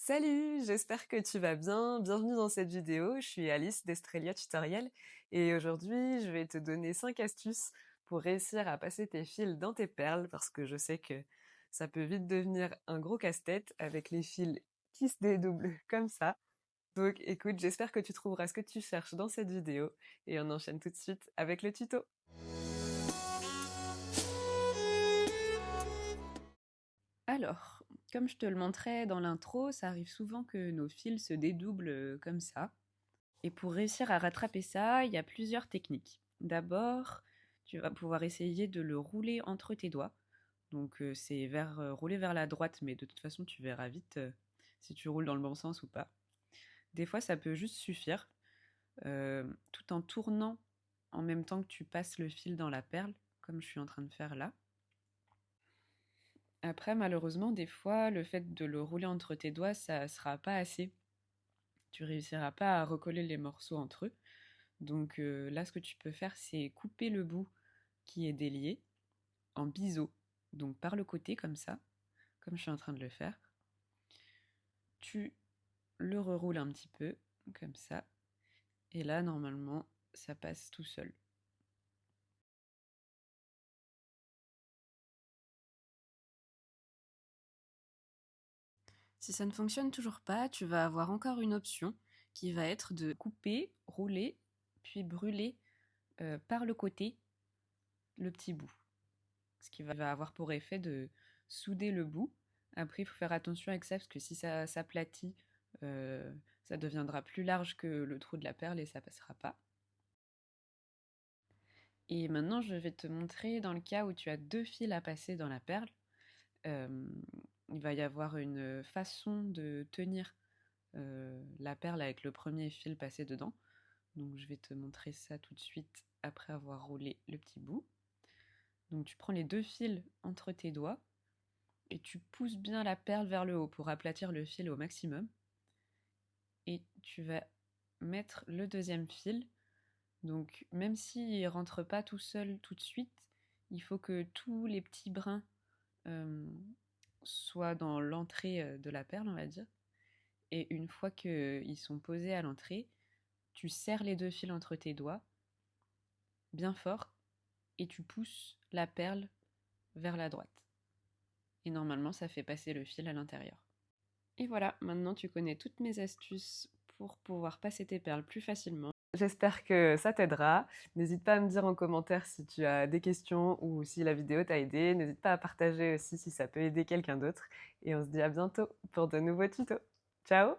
Salut, j'espère que tu vas bien. Bienvenue dans cette vidéo. Je suis Alice d'Estrelia Tutoriel et aujourd'hui, je vais te donner 5 astuces pour réussir à passer tes fils dans tes perles parce que je sais que ça peut vite devenir un gros casse-tête avec les fils qui se dédoublent comme ça. Donc écoute, j'espère que tu trouveras ce que tu cherches dans cette vidéo et on enchaîne tout de suite avec le tuto. Alors, comme je te le montrais dans l'intro, ça arrive souvent que nos fils se dédoublent comme ça. Et pour réussir à rattraper ça, il y a plusieurs techniques. D'abord, tu vas pouvoir essayer de le rouler entre tes doigts. Donc c'est rouler vers la droite, mais de toute façon tu verras vite si tu roules dans le bon sens ou pas. Des fois ça peut juste suffire, tout en tournant en même temps que tu passes le fil dans la perle, comme je suis en train de faire là. Après, malheureusement, des fois, le fait de le rouler entre tes doigts, ça sera pas assez. Tu réussiras pas à recoller les morceaux entre eux. Donc là, ce que tu peux faire, c'est couper le bout qui est délié en biseau. Donc par le côté, comme ça, comme je suis en train de le faire. Tu le reroules un petit peu, comme ça. Et là, normalement, ça passe tout seul. Si ça ne fonctionne toujours pas, tu vas avoir encore une option qui va être de couper, rouler, puis brûler par le côté le petit bout. Ce qui va avoir pour effet de souder le bout. Après, il faut faire attention avec ça, parce que si ça s'aplatit, ça deviendra plus large que le trou de la perle et ça passera pas. Et maintenant, je vais te montrer dans le cas où tu as deux fils à passer dans la perle. Il va y avoir une façon de tenir la perle avec le premier fil passé dedans. Donc je vais te montrer ça tout de suite après avoir roulé le petit bout. Donc tu prends les deux fils entre tes doigts et tu pousses bien la perle vers le haut pour aplatir le fil au maximum. Et tu vas mettre le deuxième fil. Donc même s'il ne rentre pas tout seul tout de suite, il faut que tous les petits brins soient dans l'entrée de la perle, on va dire. Et une fois qu'ils sont posés à l'entrée, tu serres les deux fils entre tes doigts bien fort et tu pousses la perle vers la droite. Et normalement, ça fait passer le fil à l'intérieur. Et voilà, maintenant tu connais toutes mes astuces pour pouvoir passer tes perles plus facilement. J'espère que ça t'aidera. N'hésite pas à me dire en commentaire si tu as des questions ou si la vidéo t'a aidé. N'hésite pas à partager aussi si ça peut aider quelqu'un d'autre. Et on se dit à bientôt pour de nouveaux tutos. Ciao!